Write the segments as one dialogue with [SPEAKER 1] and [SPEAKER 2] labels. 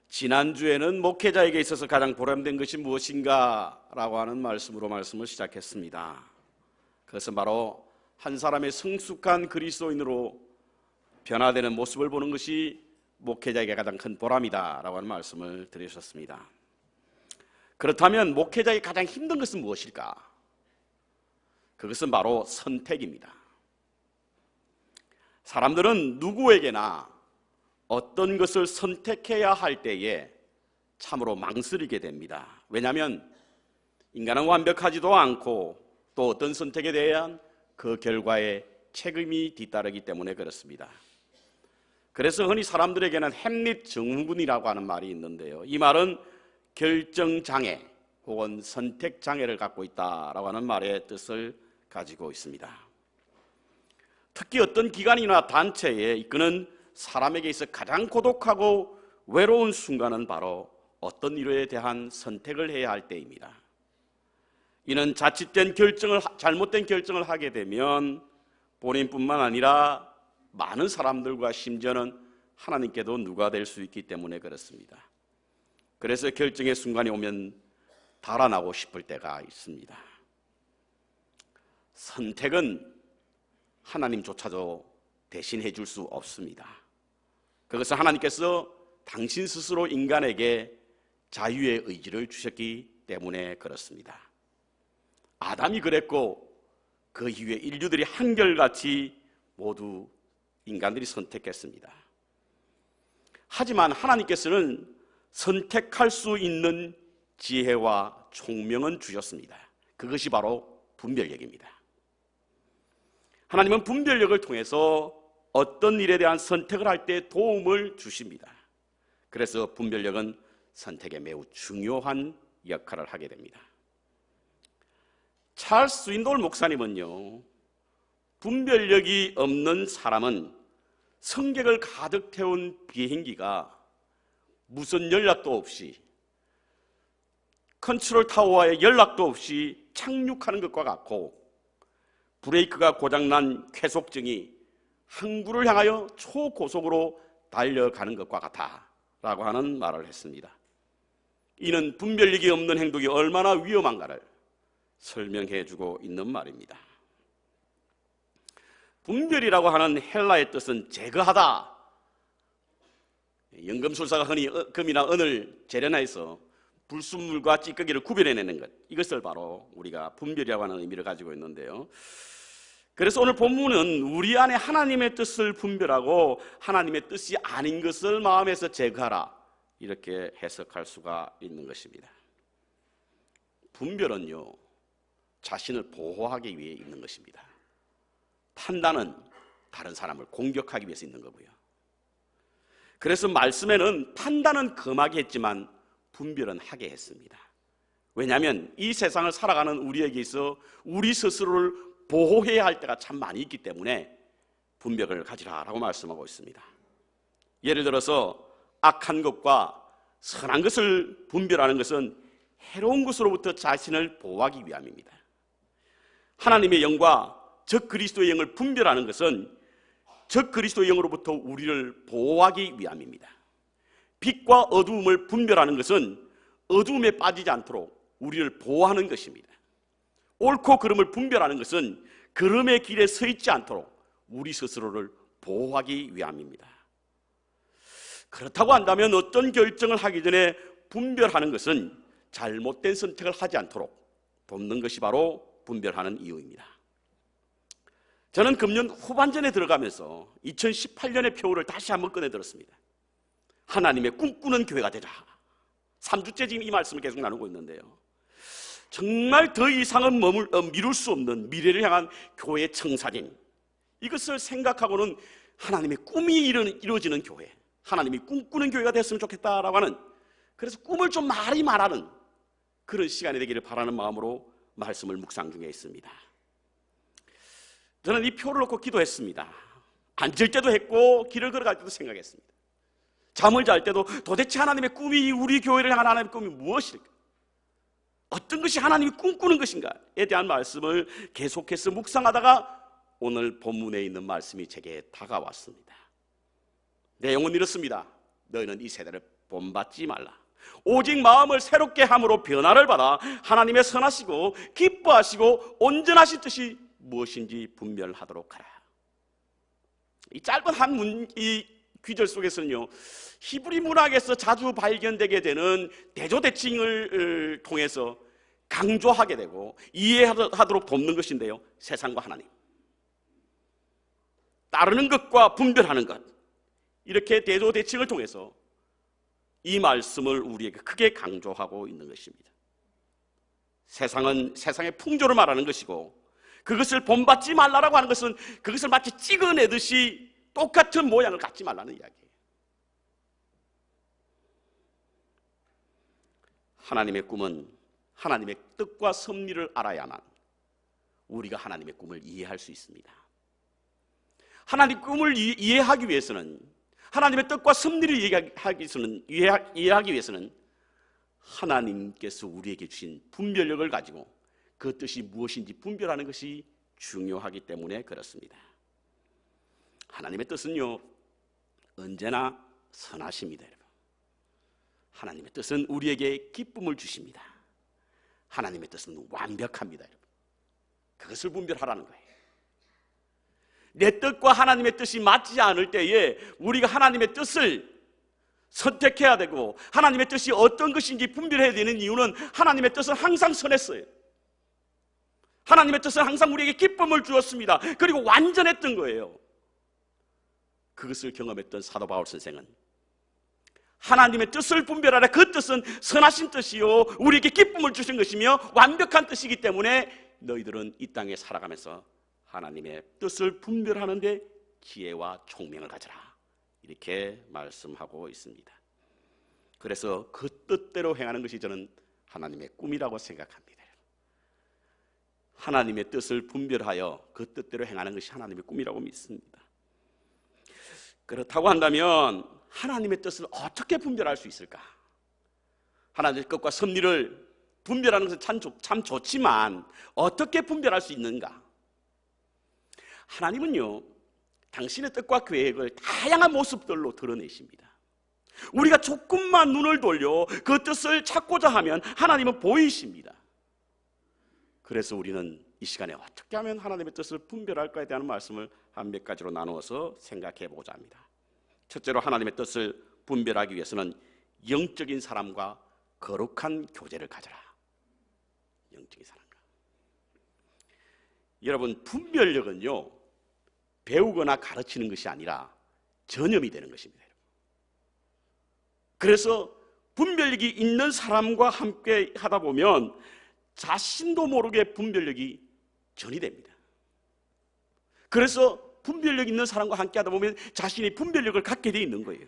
[SPEAKER 1] 지난주에는 목회자에게 있어서 가장 보람된 것이 무엇인가 라고 하는 말씀으로 말씀을 시작했습니다. 그것은 바로 한 사람의 성숙한 그리스도인으로 변화되는 모습을 보는 것이 목회자에게 가장 큰 보람이다 라고 하는 말씀을 드리셨습니다. 그렇다면 목회자에게 가장 힘든 것은 무엇일까? 그것은 바로 선택입니다. 사람들은 누구에게나 어떤 것을 선택해야 할 때에 참으로 망설이게 됩니다. 왜냐하면 인간은 완벽하지도 않고 또 어떤 선택에 대한 그 결과에 책임이 뒤따르기 때문에 그렇습니다. 그래서 흔히 사람들에게는 햄릿 증후군이라고 하는 말이 있는데요, 이 말은 결정장애 혹은 선택장애를 갖고 있다라고 하는 말의 뜻을 가지고 있습니다. 특히 어떤 기관이나 단체에 이끄는 사람에게 있어 가장 고독하고 외로운 순간은 바로 어떤 일에 대한 선택을 해야 할 때입니다. 이는 자칫된 결정을, 잘못된 결정을 하게 되면 본인뿐만 아니라 많은 사람들과 심지어는 하나님께도 누가 될 수 있기 때문에 그렇습니다. 그래서 결정의 순간이 오면 달아나고 싶을 때가 있습니다. 선택은 하나님조차도 대신해 줄 수 없습니다. 그것은 하나님께서 당신 스스로 인간에게 자유의 의지를 주셨기 때문에 그렇습니다. 아담이 그랬고 그 이후에 인류들이 한결같이 모두 인간들이 선택했습니다. 하지만 하나님께서는 선택할 수 있는 지혜와 총명은 주셨습니다. 그것이 바로 분별력입니다. 하나님은 분별력을 통해서 어떤 일에 대한 선택을 할 때 도움을 주십니다. 그래서 분별력은 선택에 매우 중요한 역할을 하게 됩니다. 찰스 스윈돌 목사님은요, 분별력이 없는 사람은 승객을 가득 태운 비행기가 무선 연락도 없이 컨트롤 타워와의 연락도 없이 착륙하는 것과 같고, 브레이크가 고장난 쾌속증이 항구를 향하여 초고속으로 달려가는 것과 같아 라고 하는 말을 했습니다. 이는 분별력이 없는 행동이 얼마나 위험한가를 설명해 주고 있는 말입니다. 분별이라고 하는 헬라의 뜻은 제거하다. 연금술사가 흔히 금이나 은을 재련해서 불순물과 찌꺼기를 구별해내는 것, 이것을 바로 우리가 분별이라고 하는 의미를 가지고 있는데요, 그래서 오늘 본문은 우리 안에 하나님의 뜻을 분별하고 하나님의 뜻이 아닌 것을 마음에서 제거하라, 이렇게 해석할 수가 있는 것입니다. 분별은요, 자신을 보호하기 위해 있는 것입니다. 판단은 다른 사람을 공격하기 위해서 있는 거고요. 그래서 말씀에는 판단은 금하게 했지만 분별은 하게 했습니다. 왜냐하면 이 세상을 살아가는 우리에게 있어 우리 스스로를 보호해야 할 때가 참 많이 있기 때문에 분별을 가지라라고 말씀하고 있습니다. 예를 들어서 악한 것과 선한 것을 분별하는 것은 해로운 것으로부터 자신을 보호하기 위함입니다. 하나님의 영과 적 그리스도의 영을 분별하는 것은 적 그리스도의 영으로부터 우리를 보호하기 위함입니다. 빛과 어두움을 분별하는 것은 어두움에 빠지지 않도록 우리를 보호하는 것입니다. 옳고 그름을 분별하는 것은 그름의 길에 서 있지 않도록 우리 스스로를 보호하기 위함입니다. 그렇다고 한다면 어떤 결정을 하기 전에 분별하는 것은 잘못된 선택을 하지 않도록 돕는 것이 바로 분별하는 이유입니다. 저는 금년 후반전에 들어가면서 2018년의 표를 다시 한번 꺼내들었습니다. 하나님의 꿈꾸는 교회가 되자. 3주째 지금 이 말씀을 계속 나누고 있는데요, 정말 더 이상은 미룰 수 없는 미래를 향한 교회 청사진, 이것을 생각하고는 하나님의 꿈이 이루어지는 교회, 하나님이 꿈꾸는 교회가 됐으면 좋겠다라고 하는, 그래서 꿈을 좀 많이 말하는 그런 시간이 되기를 바라는 마음으로 말씀을 묵상 중에 있습니다. 저는 이 표를 놓고 기도했습니다. 앉을 때도 했고 길을 걸어갈 때도 생각했습니다. 잠을 잘 때도 도대체 하나님의 꿈이, 우리 교회를 향한 하나님의 꿈이 무엇일까? 어떤 것이 하나님이 꿈꾸는 것인가에 대한 말씀을 계속해서 묵상하다가 오늘 본문에 있는 말씀이 제게 다가왔습니다. 내용은 이렇습니다. 너희는 이 세대를 본받지 말라. 오직 마음을 새롭게 함으로 변화를 받아 하나님의 선하시고 기뻐하시고 온전하신 뜻이 무엇인지 분별하도록 하라. 이 짧은 이 귀절 속에서는요, 히브리 문학에서 자주 발견되게 되는 대조대칭을 통해서 강조하게 되고 이해하도록 돕는 것인데요, 세상과 하나님, 따르는 것과 분별하는 것, 이렇게 대조대칭을 통해서 이 말씀을 우리에게 크게 강조하고 있는 것입니다. 세상은 세상의 풍조를 말하는 것이고, 그것을 본받지 말라라고 하는 것은 그것을 마치 찍어내듯이 똑같은 모양을 갖지 말라는 이야기예요. 하나님의 꿈은 하나님의 뜻과 섭리를 알아야만 우리가 하나님의 꿈을 이해할 수 있습니다. 하나님의 꿈을 이해하기 위해서는, 하나님의 뜻과 섭리를 이해하기 위해서는 하나님께서 우리에게 주신 분별력을 가지고 그 뜻이 무엇인지 분별하는 것이 중요하기 때문에 그렇습니다. 하나님의 뜻은요, 언제나 선하십니다. 여러분, 하나님의 뜻은 우리에게 기쁨을 주십니다. 하나님의 뜻은 완벽합니다. 여러분, 그것을 분별하라는 거예요. 내 뜻과 하나님의 뜻이 맞지 않을 때에 우리가 하나님의 뜻을 선택해야 되고, 하나님의 뜻이 어떤 것인지 분별해야 되는 이유는 하나님의 뜻은 항상 선했어요. 하나님의 뜻은 항상 우리에게 기쁨을 주었습니다. 그리고 완전했던 거예요. 그것을 경험했던 사도 바울 선생은 하나님의 뜻을 분별하라, 그 뜻은 선하신 뜻이요 우리에게 기쁨을 주신 것이며 완벽한 뜻이기 때문에 너희들은 이 땅에 살아가면서 하나님의 뜻을 분별하는 데 지혜와 총명을 가져라, 이렇게 말씀하고 있습니다. 그래서 그 뜻대로 행하는 것이 저는 하나님의 꿈이라고 생각합니다. 하나님의 뜻을 분별하여 그 뜻대로 행하는 것이 하나님의 꿈이라고 믿습니다. 그렇다고 한다면 하나님의 뜻을 어떻게 분별할 수 있을까? 하나님의 뜻과 섭리를 분별하는 것은 참 좋지만 어떻게 분별할 수 있는가? 하나님은요, 당신의 뜻과 계획을 다양한 모습들로 드러내십니다. 우리가 조금만 눈을 돌려 그 뜻을 찾고자 하면 하나님은 보이십니다. 그래서 우리는 이 시간에 어떻게 하면 하나님의 뜻을 분별할까에 대한 말씀을 한 몇 가지로 나누어서 생각해 보고자 합니다. 첫째로, 하나님의 뜻을 분별하기 위해서는 영적인 사람과 거룩한 교제를 가져라. 영적인 사람과. 여러분, 분별력은요, 배우거나 가르치는 것이 아니라 전염이 되는 것입니다. 그래서 분별력이 있는 사람과 함께 하다 보면 자신도 모르게 분별력이 전이 됩니다. 그래서 분별력 있는 사람과 함께 하다 보면 자신이 분별력을 갖게 되어 있는 거예요.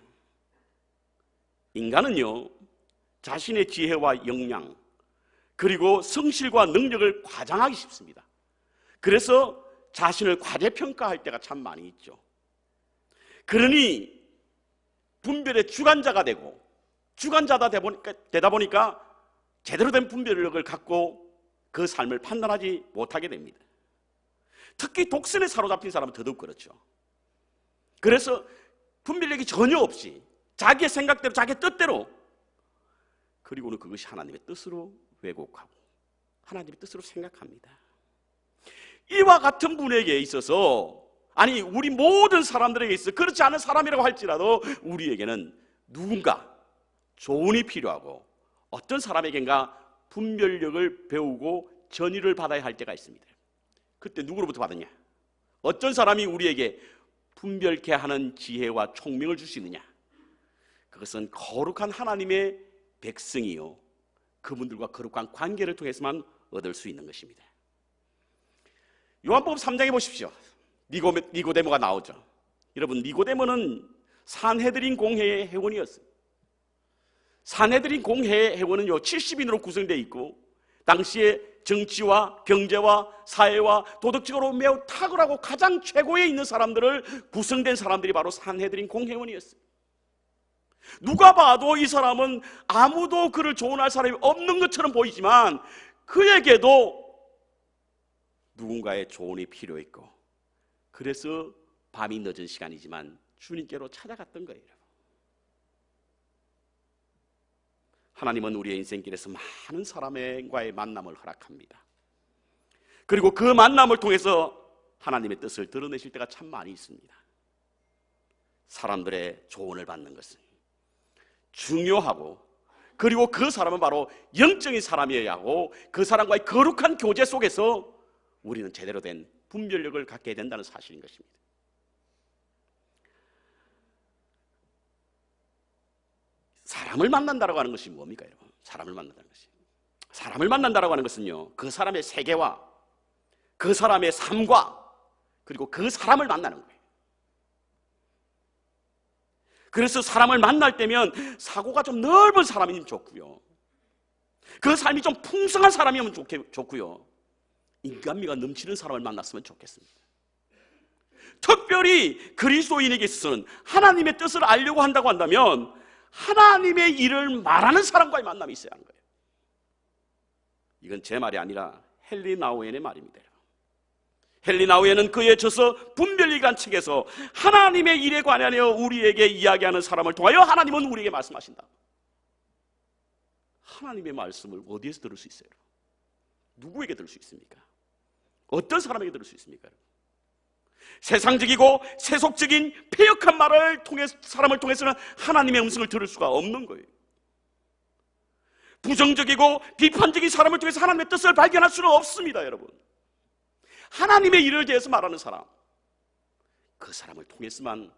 [SPEAKER 1] 인간은요, 자신의 지혜와 역량, 그리고 성실과 능력을 과장하기 쉽습니다. 그래서 자신을 과대평가할 때가 참 많이 있죠. 그러니 분별의 주관자가 되고, 주관자가 되다 보니까 제대로 된 분별력을 갖고 그 삶을 판단하지 못하게 됩니다. 특히 독선에 사로잡힌 사람은 더더욱 그렇죠. 그래서 분별력이 전혀 없이 자기의 생각대로, 자기의 뜻대로, 그리고는 그것이 하나님의 뜻으로 왜곡하고 하나님의 뜻으로 생각합니다. 이와 같은 분에게 있어서, 아니 우리 모든 사람들에게 있어 그렇지 않은 사람이라고 할지라도 우리에게는 누군가 조언이 필요하고 어떤 사람에겐가 분별력을 배우고 전의를 받아야 할 때가 있습니다. 그때 누구로부터 받느냐? 어떤 사람이 우리에게 분별케 하는 지혜와 총명을 줄 수 있느냐? 그것은 거룩한 하나님의 백성이요, 그분들과 거룩한 관계를 통해서만 얻을 수 있는 것입니다. 요한복음 3장에 보십시오. 니고데모가 나오죠. 여러분, 니고데모는 산헤드린 공회의 회원이었어요. 산헤드린 공회의 회원은요 70인으로 구성되어 있고, 당시에 정치와 경제와 사회와 도덕적으로 매우 탁월하고 가장 최고에 있는 사람들을 구성된 사람들이 바로 산헤드린 공회원이었어요. 누가 봐도 이 사람은 아무도 그를 조언할 사람이 없는 것처럼 보이지만 그에게도 누군가의 조언이 필요했고, 그래서 밤이 늦은 시간이지만 주님께로 찾아갔던 거예요. 하나님은 우리의 인생길에서 많은 사람과의 만남을 허락합니다. 그리고 그 만남을 통해서 하나님의 뜻을 드러내실 때가 참 많이 있습니다. 사람들의 조언을 받는 것은 중요하고, 그리고 그 사람은 바로 영적인 사람이어야 하고, 그 사람과의 거룩한 교제 속에서 우리는 제대로 된 분별력을 갖게 된다는 사실인 것입니다. 사람을 만난다라고 하는 것이 뭡니까, 여러분? 사람을 만난다는 것이, 사람을 만난다라고 하는 것은요, 그 사람의 세계와 그 사람의 삶과 그리고 그 사람을 만나는 거예요. 그래서 사람을 만날 때면 사고가 좀 넓은 사람이면 좋고요, 그 삶이 좀 풍성한 사람이면 좋고요, 인간미가 넘치는 사람을 만났으면 좋겠습니다. 특별히 그리스도인에게 있어서는 하나님의 뜻을 알려고 한다고 한다면 하나님의 일을 말하는 사람과의 만남이 있어야 하는 거예요. 이건 제 말이 아니라 헨리 나우엔의 말입니다. 헨리 나우엔은 그의 저서 분별력이라는 책에서 하나님의 일에 관하여 우리에게 이야기하는 사람을 통하여 하나님은 우리에게 말씀하신다. 하나님의 말씀을 어디에서 들을 수 있어요? 누구에게 들을 수 있습니까? 어떤 사람에게 들을 수 있습니까? 세상적이고 세속적인 폐역한 말을 통해 사람을 통해서는 하나님의 음성을 들을 수가 없는 거예요. 부정적이고 비판적인 사람을 통해서 하나님의 뜻을 발견할 수는 없습니다, 여러분. 하나님의 일을 대해서 말하는 사람, 그 사람을 통해서만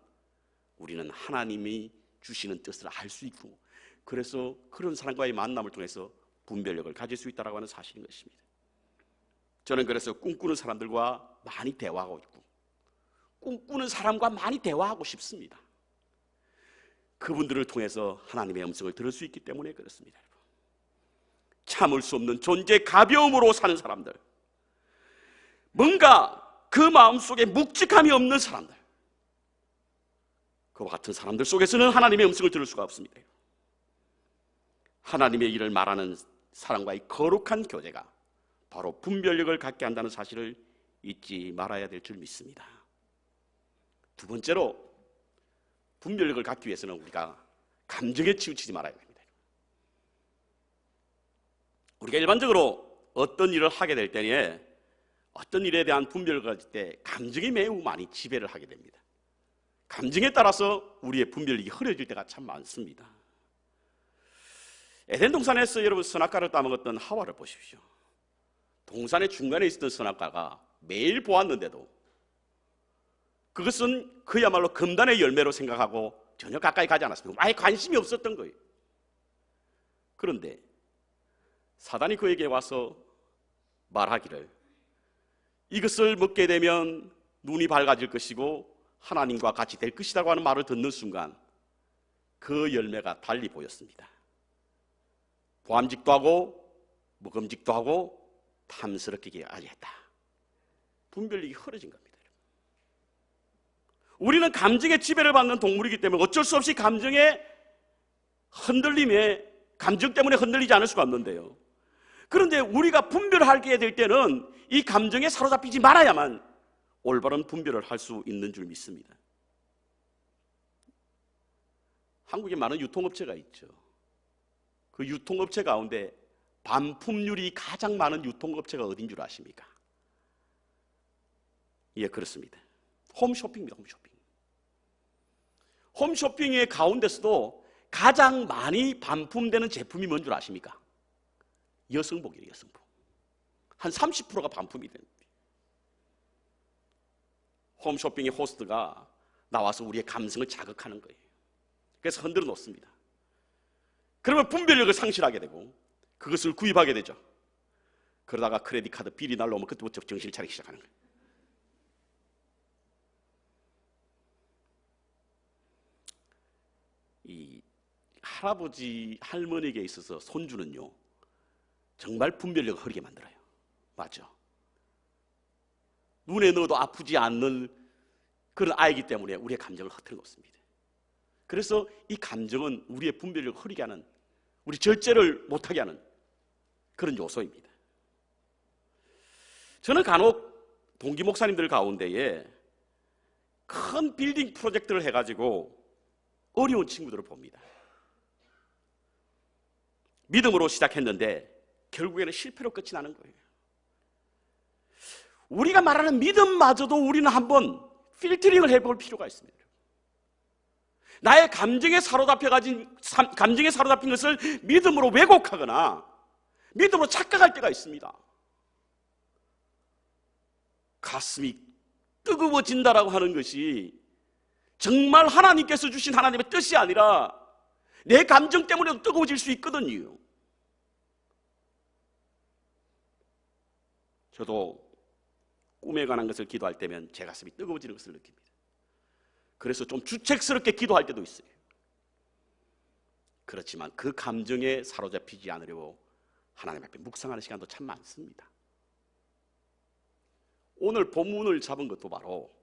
[SPEAKER 1] 우리는 하나님이 주시는 뜻을 알 수 있고, 그래서 그런 사람과의 만남을 통해서 분별력을 가질 수 있다고 하는 사실인 것입니다. 저는 그래서 꿈꾸는 사람들과 많이 대화하고 있고, 꿈꾸는 사람과 많이 대화하고 싶습니다. 그분들을 통해서 하나님의 음성을 들을 수 있기 때문에 그렇습니다. 참을 수 없는 존재 가벼움으로 사는 사람들, 뭔가 그 마음속에 묵직함이 없는 사람들, 그와 같은 사람들 속에서는 하나님의 음성을 들을 수가 없습니다. 하나님의 일을 말하는 사람과의 거룩한 교제가 바로 분별력을 갖게 한다는 사실을 잊지 말아야 될 줄 믿습니다. 두 번째로, 분별력을 갖기 위해서는 우리가 감정에 치우치지 말아야 됩니다. 우리가 일반적으로 어떤 일을 하게 될 때에 어떤 일에 대한 분별력을 가질 때 감정이 매우 많이 지배를 하게 됩니다. 감정에 따라서 우리의 분별력이 흐려질 때가 참 많습니다. 에덴 동산에서 여러분 선악과를 따먹었던 하와를 보십시오. 동산의 중간에 있었던 선악과가 매일 보았는데도 그것은 그야말로 금단의 열매로 생각하고 전혀 가까이 가지 않았습니다. 아예 관심이 없었던 거예요. 그런데 사단이 그에게 와서 말하기를, 이것을 먹게 되면 눈이 밝아질 것이고 하나님과 같이 될 것이라고 하는 말을 듣는 순간 그 열매가 달리 보였습니다. 보암직도 하고 먹음직도 하고 탐스럽기까지 했다. 분별력이 흐려진 겁니다. 우리는 감정의 지배를 받는 동물이기 때문에 어쩔 수 없이 감정의 흔들림에, 감정 때문에 흔들리지 않을 수가 없는데요, 그런데 우리가 분별하게 될 때는 이 감정에 사로잡히지 말아야만 올바른 분별을 할 수 있는 줄 믿습니다. 한국에 많은 유통업체가 있죠. 그 유통업체 가운데 반품률이 가장 많은 유통업체가 어딘 줄 아십니까? 예, 그렇습니다. 홈쇼핑입니다. 홈쇼핑. 홈쇼핑의 가운데서도 가장 많이 반품되는 제품이 뭔 줄 아십니까? 여성복이에요. 여성복. 한 30%가 반품이 됩니다. 홈쇼핑의 호스트가 나와서 우리의 감성을 자극하는 거예요. 그래서 흔들어 놓습니다. 그러면 분별력을 상실하게 되고 그것을 구입하게 되죠. 그러다가 크레딧 카드 비리 날라오면 그때부터 정신을 차리기 시작하는 거예요. 이 할아버지, 할머니에게 있어서 손주는요, 정말 분별력을 흐리게 만들어요. 맞죠? 눈에 넣어도 아프지 않는 그런 아이기 때문에 우리의 감정을 흐트러 놓습니다. 그래서 이 감정은 우리의 분별력을 흐리게 하는, 우리 절제를 못하게 하는 그런 요소입니다. 저는 간혹 동기 목사님들 가운데에 큰 빌딩 프로젝트를 해가지고 어려운 친구들을 봅니다. 믿음으로 시작했는데 결국에는 실패로 끝이 나는 거예요. 우리가 말하는 믿음마저도 우리는 한번 필터링을 해볼 필요가 있습니다. 나의 감정에 사로잡힌 것을 믿음으로 왜곡하거나 믿음으로 착각할 때가 있습니다. 가슴이 뜨거워진다라고 하는 것이 정말 하나님께서 주신 하나님의 뜻이 아니라 내 감정 때문에도 뜨거워질 수 있거든요. 저도 꿈에 관한 것을 기도할 때면 제 가슴이 뜨거워지는 것을 느낍니다. 그래서 좀 주책스럽게 기도할 때도 있어요. 그렇지만 그 감정에 사로잡히지 않으려고 하나님 앞에 묵상하는 시간도 참 많습니다. 오늘 본문을 잡은 것도 바로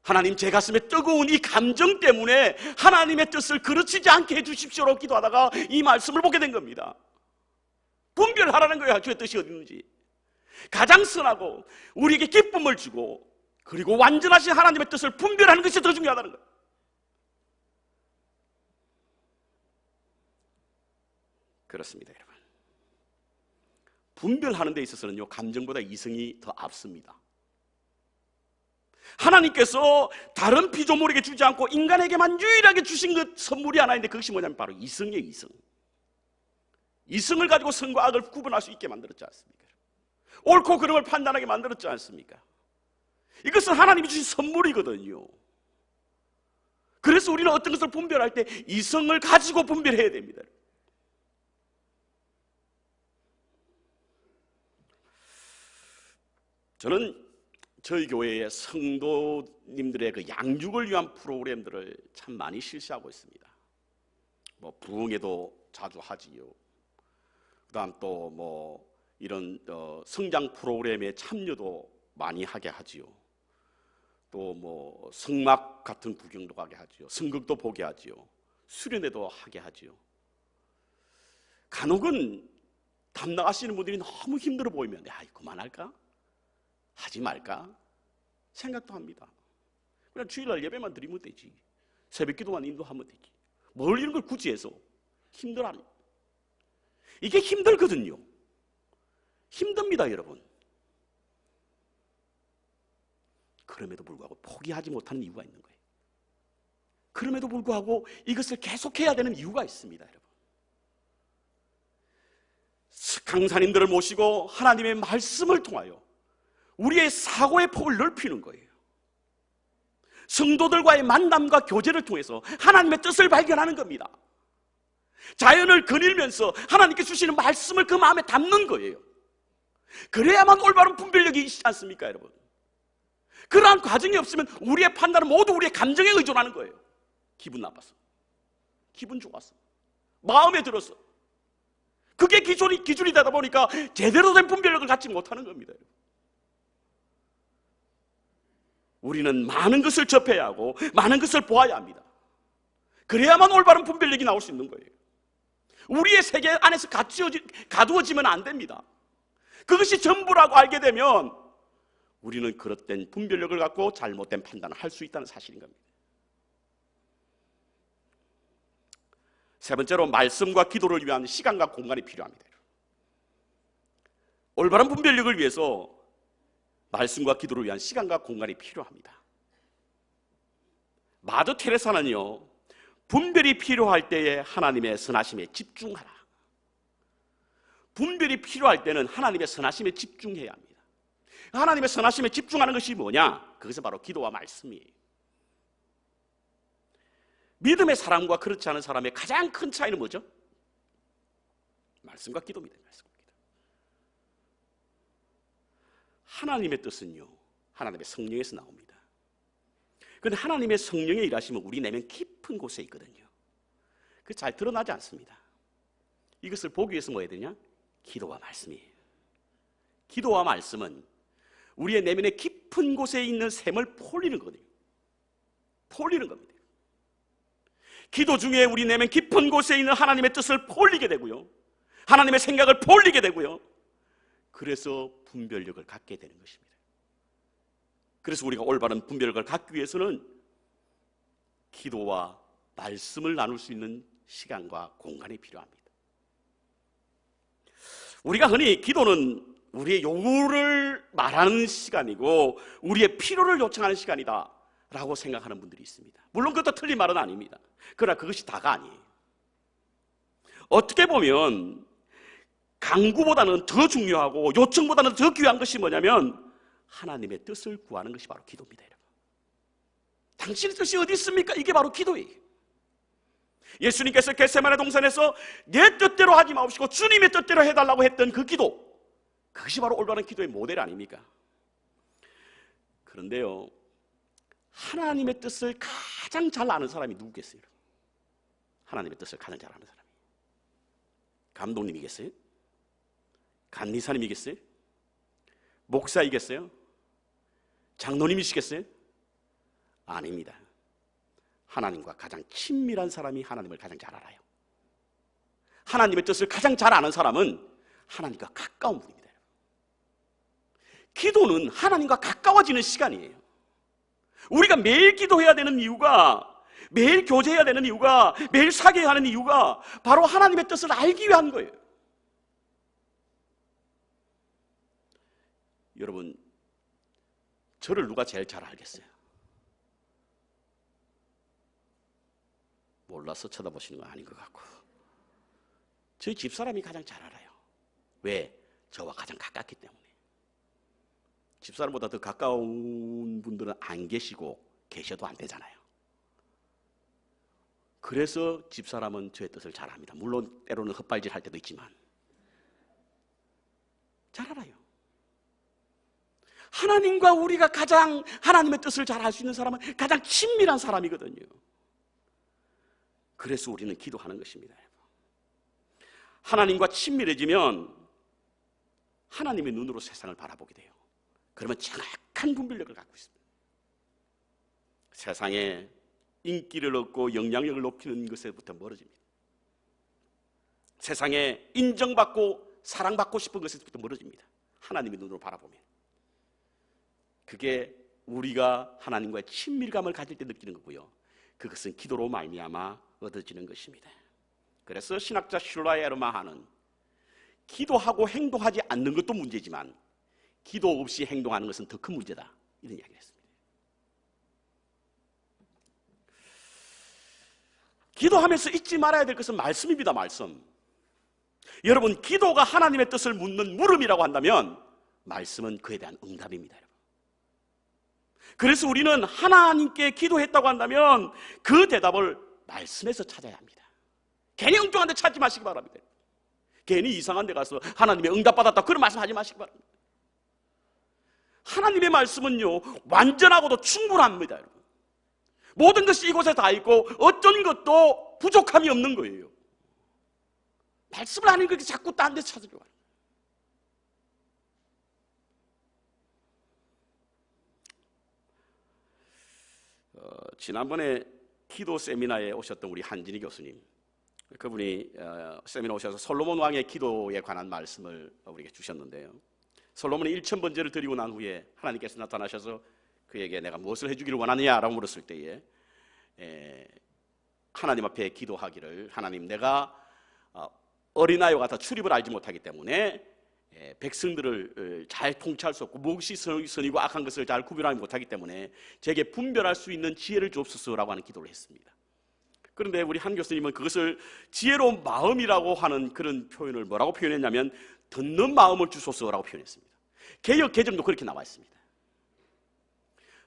[SPEAKER 1] 하나님, 제 가슴에 뜨거운 이 감정 때문에 하나님의 뜻을 그르치지 않게 해주십시오라고 기도하다가 이 말씀을 보게 된 겁니다. 분별하라는 거예요. 주의 뜻이 어디 있는지. 가장 선하고 우리에게 기쁨을 주고 그리고 완전하신 하나님의 뜻을 분별하는 것이 더 중요하다는 거예요. 그렇습니다, 여러분. 분별하는 데 있어서는요, 감정보다 이성이 더 앞섭니다. 하나님께서 다른 피조물에게 주지 않고 인간에게만 유일하게 주신 것 선물이 하나 있는데 그것이 뭐냐면 바로 이성이에요. 이성. 이성을 가지고 선과 악을 구분할 수 있게 만들었지 않습니까? 옳고 그름을 판단하게 만들었지 않습니까? 이것은 하나님이 주신 선물이거든요. 그래서 우리는 어떤 것을 분별할 때 이성을 가지고 분별해야 됩니다. 저는 저희 교회의 성도님들의 그 양육을 위한 프로그램들을 참 많이 실시하고 있습니다. 뭐 부흥회도 자주 하지요. 그다음 또 이런 성장 프로그램에 참여도 많이 하게 하지요. 또 성막 같은 구경도 가게 하지요. 성극도 보게 하지요. 수련회도 하게 하지요. 간혹은 담당하시는 분들이 너무 힘들어 보이면 그만할까? 하지 말까? 생각도 합니다. 그냥 주일날 예배만 드리면 되지. 새벽 기도만 인도하면 되지. 뭘 이런 걸 굳이 해서 힘들어하는. 이게 힘들거든요. 힘듭니다, 여러분. 그럼에도 불구하고 포기하지 못하는 이유가 있는 거예요. 그럼에도 불구하고 이것을 계속해야 되는 이유가 있습니다, 여러분. 강사님들을 모시고 하나님의 말씀을 통하여 우리의 사고의 폭을 넓히는 거예요. 성도들과의 만남과 교제를 통해서 하나님의 뜻을 발견하는 겁니다. 자연을 거닐면서 하나님께 주시는 말씀을 그 마음에 담는 거예요. 그래야만 올바른 분별력이 있지 않습니까, 여러분? 그러한 과정이 없으면 우리의 판단은 모두 우리의 감정에 의존하는 거예요. 기분 나빠서, 기분 좋아서, 마음에 들어서. 그게 기준이 되다 보니까 제대로 된 분별력을 갖지 못하는 겁니다. 우리는 많은 것을 접해야 하고 많은 것을 보아야 합니다. 그래야만 올바른 분별력이 나올 수 있는 거예요. 우리의 세계 안에서 가두어지면 안 됩니다. 그것이 전부라고 알게 되면 우리는 그릇된 분별력을 갖고 잘못된 판단을 할 수 있다는 사실인 겁니다. 세 번째로 말씀과 기도를 위한 시간과 공간이 필요합니다. 올바른 분별력을 위해서 말씀과 기도를 위한 시간과 공간이 필요합니다. 마더 테레사는요, 분별이 필요할 때에 하나님의 선하심에 집중하라. 분별이 필요할 때는 하나님의 선하심에 집중해야 합니다. 하나님의 선하심에 집중하는 것이 뭐냐? 그것은 바로 기도와 말씀이에요. 믿음의 사람과 그렇지 않은 사람의 가장 큰 차이는 뭐죠? 말씀과 기도입니다. 말씀과 기도. 하나님의 뜻은요, 하나님의 성령에서 나옵니다. 그런데 하나님의 성령의 일하심은 우리 내면 깊은 곳에 있거든요. 그게 잘 드러나지 않습니다. 이것을 보기 위해서 뭐 해야 되냐? 기도와 말씀이에요. 기도와 말씀은 우리의 내면의 깊은 곳에 있는 샘을 폴리는 거거든요. 폴리는 겁니다. 기도 중에 우리 내면 깊은 곳에 있는 하나님의 뜻을 폴리게 되고요, 하나님의 생각을 폴리게 되고요, 그래서 분별력을 갖게 되는 것입니다. 그래서 우리가 올바른 분별력을 갖기 위해서는 기도와 말씀을 나눌 수 있는 시간과 공간이 필요합니다. 우리가 흔히 기도는 우리의 요구를 말하는 시간이고 우리의 필요를 요청하는 시간이다 라고 생각하는 분들이 있습니다. 물론 그것도 틀린 말은 아닙니다. 그러나 그것이 다가 아니에요. 어떻게 보면 간구보다는 더 중요하고 요청보다는 더 귀한 것이 뭐냐면 하나님의 뜻을 구하는 것이 바로 기도입니다. 여러분, 당신의 뜻이 어디 있습니까? 이게 바로 기도예요. 예수님께서 겟세마네 동산에서 내 뜻대로 하지 마옵시고 주님의 뜻대로 해달라고 했던 그 기도, 그것이 바로 올바른 기도의 모델 아닙니까? 그런데요, 하나님의 뜻을 가장 잘 아는 사람이 누구겠어요? 하나님의 뜻을 가장 잘 아는 사람이 감독님이겠어요? 간니사님이겠어요? 목사이겠어요? 장로님이시겠어요? 아닙니다. 하나님과 가장 친밀한 사람이 하나님을 가장 잘 알아요. 하나님의 뜻을 가장 잘 아는 사람은 하나님과 가까운 분입니다. 기도는 하나님과 가까워지는 시간이에요. 우리가 매일 기도해야 되는 이유가, 매일 교제해야 되는 이유가, 매일 사귀어야 하는 이유가 바로 하나님의 뜻을 알기 위한 거예요. 여러분, 저를 누가 제일 잘 알겠어요? 몰라서 쳐다보시는 건 아닌 것 같고, 저희 집사람이 가장 잘 알아요. 왜? 저와 가장 가깝기 때문에. 집사람보다 더 가까운 분들은 안 계시고 계셔도 안 되잖아요. 그래서 집사람은 저의 뜻을 잘 압니다. 물론 때로는 헛발질 할 때도 있지만 잘 알아요. 하나님과 우리가 가장 하나님의 뜻을 잘 알 수 있는 사람은 가장 친밀한 사람이거든요. 그래서 우리는 기도하는 것입니다. 하나님과 친밀해지면 하나님의 눈으로 세상을 바라보게 돼요. 그러면 정확한 분별력을 갖고 있습니다. 세상에 인기를 얻고 영향력을 높이는 것에부터 멀어집니다. 세상에 인정받고 사랑받고 싶은 것에부터 멀어집니다. 하나님의 눈으로 바라보면. 그게 우리가 하나님과의 친밀감을 가질 때 느끼는 거고요. 그것은 기도로 말미암아 얻어지는 것입니다. 그래서 신학자 슐라이 에르마하는 기도하고 행동하지 않는 것도 문제지만 기도 없이 행동하는 것은 더 큰 문제다, 이런 이야기를 했습니다. 기도하면서 잊지 말아야 될 것은 말씀입니다. 말씀. 여러분, 기도가 하나님의 뜻을 묻는 물음이라고 한다면 말씀은 그에 대한 응답입니다. 여러분. 그래서 우리는 하나님께 기도했다고 한다면 그 대답을 말씀에서 찾아야 합니다. 괜히 엉뚱한 데 찾지 마시기 바랍니다. 괜히 이상한 데 가서 하나님의 응답받았다, 그런 말씀 하지 마시기 바랍니다. 하나님의 말씀은요, 완전하고도 충분합니다. 여러분. 모든 것이 이곳에 다 있고 어떤 것도 부족함이 없는 거예요. 말씀을 안 읽으니까 자꾸 딴 데 찾으려고 해요. 지난번에 기도 세미나에 오셨던 우리 한진희 교수님, 그분이 세미나 오셔서 솔로몬 왕의 기도에 관한 말씀을 우리에게 주셨는데요, 솔로몬이 1000번제를 드리고 난 후에 하나님께서 나타나셔서 그에게 내가 무엇을 해주기를 원하느냐라고 물었을 때에 하나님 앞에 기도하기를, 하나님, 내가 어린아이와 같아 출입을 알지 못하기 때문에 백성들을 잘 통치할 수 없고 무엇이 선이고 악한 것을 잘 구별하지 못하기 때문에 제게 분별할 수 있는 지혜를 주옵소서라고 하는 기도를 했습니다. 그런데 우리 한 교수님은 그것을 지혜로운 마음이라고 하는 그런 표현을 뭐라고 표현했냐면 듣는 마음을 주소서라고 표현했습니다. 개역 개정도 그렇게 나와 있습니다.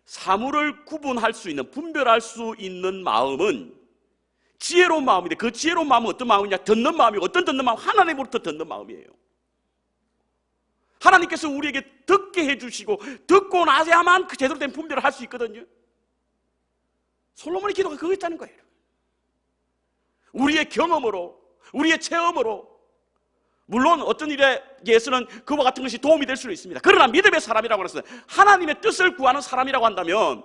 [SPEAKER 1] 사물을 구분할 수 있는, 분별할 수 있는 마음은 지혜로운 마음인데, 그 지혜로운 마음은 어떤 마음이냐? 듣는 마음이고, 어떤 듣는 마음? 하나님으로부터 듣는 마음이에요. 하나님께서 우리에게 듣게 해주시고 듣고 나서야만 그 제대로 된 분별을 할 수 있거든요. 솔로몬의 기도가 그거였다는 거예요. 우리의 경험으로, 우리의 체험으로, 물론 어떤 일에 예수는 그와 같은 것이 도움이 될 수는 있습니다. 그러나 믿음의 사람이라고 해서 하나님의 뜻을 구하는 사람이라고 한다면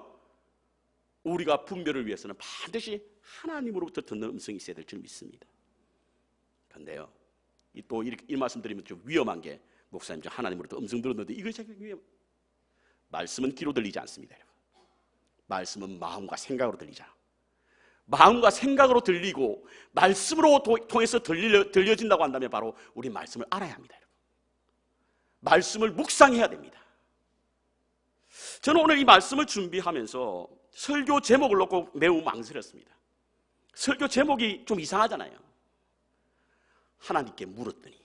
[SPEAKER 1] 우리가 분별을 위해서는 반드시 하나님으로부터 듣는 음성이 있어야 될 줄 믿습니다. 그런데요, 또 이 말씀 드리면 좀 위험한 게, 목사님 저 하나님으로부터 음성 들었는데 이것이 위험. 말씀은 귀로 들리지 않습니다. 여러분. 말씀은 마음과 생각으로 들리잖아. 마음과 생각으로 들리고 말씀으로 통해서 들려진다고 한다면 바로 우리 말씀을 알아야 합니다. 여러분. 말씀을 묵상해야 됩니다. 저는 오늘 이 말씀을 준비하면서 설교 제목을 놓고 매우 망설였습니다. 설교 제목이 좀 이상하잖아요. 하나님께 물었더니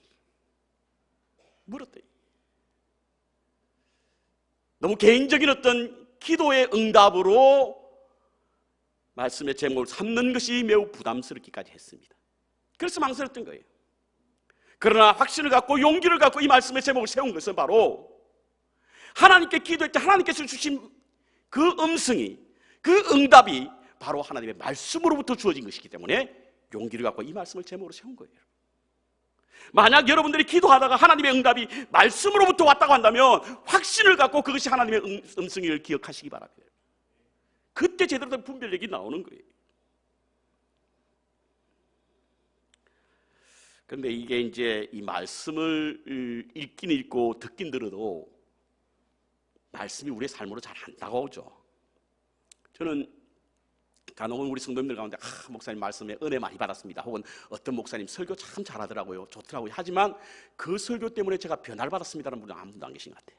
[SPEAKER 1] 너무 개인적인 어떤 기도의 응답으로 말씀의 제목을 삼는 것이 매우 부담스럽기까지 했습니다. 그래서 망설였던 거예요. 그러나 확신을 갖고 용기를 갖고 이 말씀의 제목을 세운 것은 바로 하나님께 기도할 때 하나님께서 주신 그 음성이, 그 응답이 바로 하나님의 말씀으로부터 주어진 것이기 때문에 용기를 갖고 이 말씀을 제목으로 세운 거예요. 만약 여러분들이 기도하다가 하나님의 응답이 말씀으로부터 왔다고 한다면 확신을 갖고 그것이 하나님의 음성을 기억하시기 바랍니다. 그때 제대로 된 분별력이 나오는 거예요. 그런데 이게 이제 이 말씀을 읽긴 읽고 듣긴 들어도 말씀이 우리의 삶으로 잘 안 다가오죠. 저는 간혹은 우리 성도님들 가운데 목사님 말씀에 은혜 많이 받았습니다, 혹은 어떤 목사님 설교 참 잘하더라고요, 좋더라고요, 하지만 그 설교 때문에 제가 변화를 받았습니다라는 분은 아무도 안 계신 것 같아요.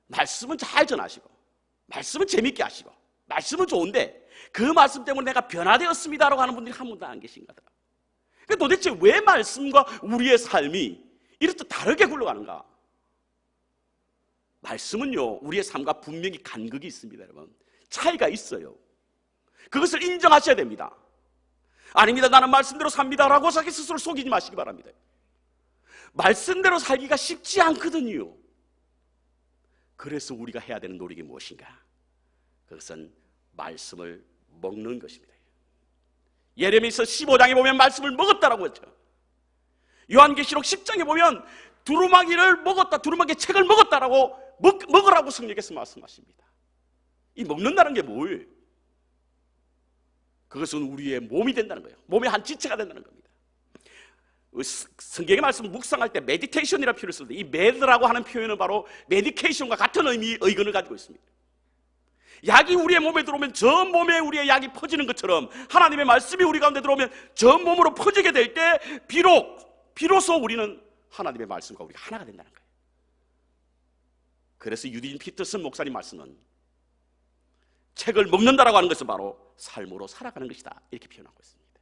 [SPEAKER 1] 말씀은 잘 전하시고 말씀은 재밌게 하시고 말씀은 좋은데 그 말씀 때문에 내가 변화되었습니다라고 하는 분들이 한 분도 안 계신 것 같아요. 그러니까 도대체 왜 말씀과 우리의 삶이 이렇게 다르게 굴러가는가? 말씀은요, 우리의 삶과 분명히 간극이 있습니다. 여러분, 차이가 있어요. 그것을 인정하셔야 됩니다. 아닙니다, 나는 말씀대로 삽니다라고 자기 스스로 속이지 마시기 바랍니다. 말씀대로 살기가 쉽지 않거든요. 그래서 우리가 해야 되는 노력이 무엇인가? 그것은 말씀을 먹는 것입니다. 예레미야서 15장에 보면 말씀을 먹었다라고 했죠. 요한계시록 10장에 보면 두루마기를 먹었다, 두루마기 책을 먹었다라고 먹으라고 성령께서 말씀하십니다. 이 먹는다는 게 뭐예요? 그것은 우리의 몸이 된다는 거예요. 몸의 한 지체가 된다는 겁니다. 성경의 말씀을 묵상할 때 메디테이션이라는 표현을 쓰는데 이 메드라고 하는 표현은 바로 메디케이션과 같은 의견을 가지고 있습니다. 약이 우리의 몸에 들어오면 전 몸에 우리의 약이 퍼지는 것처럼 하나님의 말씀이 우리 가운데 들어오면 전 몸으로 퍼지게 될 때 비로소 우리는 하나님의 말씀과 우리가 하나가 된다는 거예요. 그래서 유딘 피터슨 목사님 말씀은 책을 먹는다라고 하는 것은 바로 삶으로 살아가는 것이다, 이렇게 표현하고 있습니다.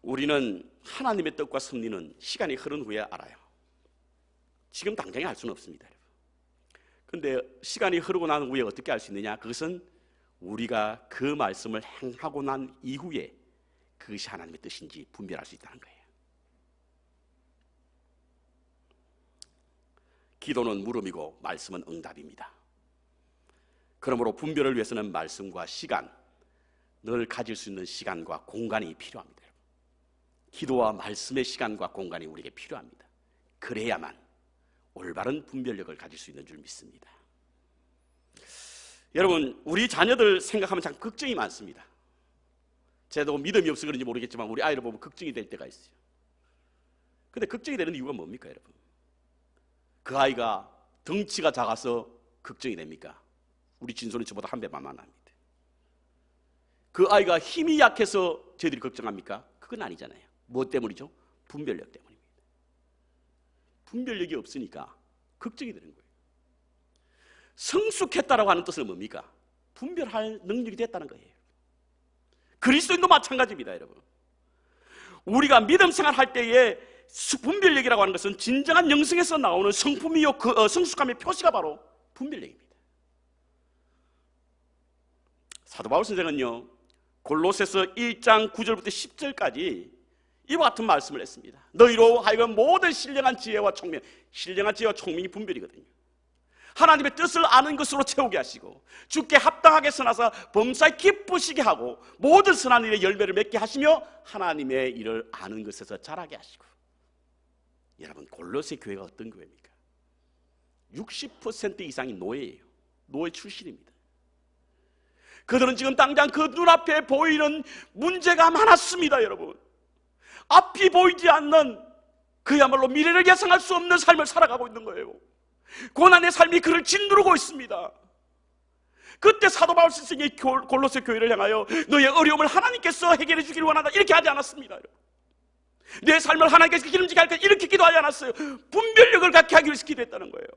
[SPEAKER 1] 우리는 하나님의 뜻과 섭리는 시간이 흐른 후에 알아요. 지금 당장에 알 수는 없습니다. 그런데 시간이 흐르고 난 후에 어떻게 알 수 있느냐? 그것은 우리가 그 말씀을 행하고 난 이후에 그것이 하나님의 뜻인지 분별할 수 있다는 거예요. 기도는 물음이고 말씀은 응답입니다. 그러므로 분별을 위해서는 말씀과 시간, 늘 가질 수 있는 시간과 공간이 필요합니다. 기도와 말씀의 시간과 공간이 우리에게 필요합니다. 그래야만 올바른 분별력을 가질 수 있는 줄 믿습니다. 여러분, 우리 자녀들 생각하면 참 걱정이 많습니다. 저도 믿음이 없어 그런지 모르겠지만 우리 아이를 보면 걱정이 될 때가 있어요. 근데 걱정이 되는 이유가 뭡니까, 여러분? 그 아이가 덩치가 작아서 걱정이 됩니까? 우리 진솔이 저보다 한 배 만만합니다. 그 아이가 힘이 약해서 저희들이 걱정합니까? 그건 아니잖아요. 뭐 때문이죠? 분별력 때문입니다. 분별력이 없으니까 걱정이 되는 거예요. 성숙했다라고 하는 뜻은 뭡니까? 분별할 능력이 됐다는 거예요. 그리스도인도 마찬가지입니다, 여러분. 우리가 믿음 생활할 때에 분별력이라고 하는 것은 진정한 영성에서 나오는 성품이요, 성숙함의 표시가 바로 분별력입니다. 사도 바울 선생은요, 골로새서 1장 9절부터 10절까지 이와 같은 말씀을 했습니다. 너희로 하여금 모든 신령한 지혜와 총명, 신령한 지혜와 총명이 분별이거든요. 하나님의 뜻을 아는 것으로 채우게 하시고 주께 합당하게 선하사 범사에 기쁘시게 하고 모든 선한 일에 열매를 맺게 하시며 하나님의 일을 아는 것에서 자라게 하시고. 여러분, 골로새 교회가 어떤 교회입니까? 60% 이상이 노예예요. 노예 출신입니다. 그들은 지금 당장 그 눈앞에 보이는 문제가 많았습니다. 여러분, 앞이 보이지 않는 그야말로 미래를 예상할 수 없는 삶을 살아가고 있는 거예요. 고난의 삶이 그를 짓누르고 있습니다. 그때 사도 바울 선생이 골로새 교회를 향하여 너의 어려움을 하나님께서 해결해 주기를 원한다, 이렇게 하지 않았습니다. 여러분. 내 삶을 하나님께서 기름지게 할 것 이렇게 기도하지 않았어요. 분별력을 갖게 하기 위해서 기도했다는 거예요.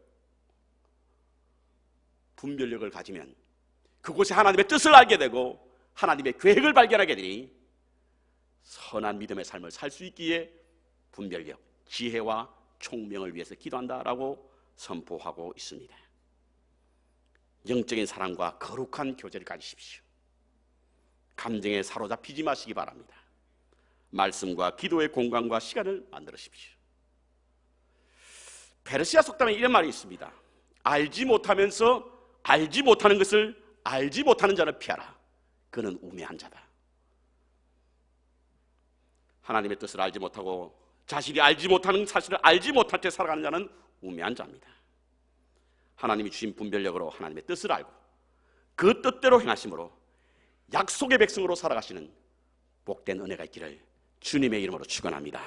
[SPEAKER 1] 분별력을 가지면 그곳에 하나님의 뜻을 알게 되고 하나님의 계획을 발견하게 되니 선한 믿음의 삶을 살 수 있기에 분별력, 지혜와 총명을 위해서 기도한다라고 선포하고 있습니다. 영적인 사랑과 거룩한 교제를 가지십시오. 감정에 사로잡히지 마시기 바랍니다. 말씀과 기도의 공간과 시간을 만들으십시오. 페르시아 속담에 이런 말이 있습니다. 알지 못하면서 알지 못하는 것을 알지 못하는 자를 피하라. 그는 우매한 자다. 하나님의 뜻을 알지 못하고 자신이 알지 못하는 사실을 알지 못할 때 살아가는 자는 우매한 자입니다. 하나님이 주신 분별력으로 하나님의 뜻을 알고 그 뜻대로 행하심으로 약속의 백성으로 살아가시는 복된 은혜가 있기를 주님의 이름으로 축원합니다.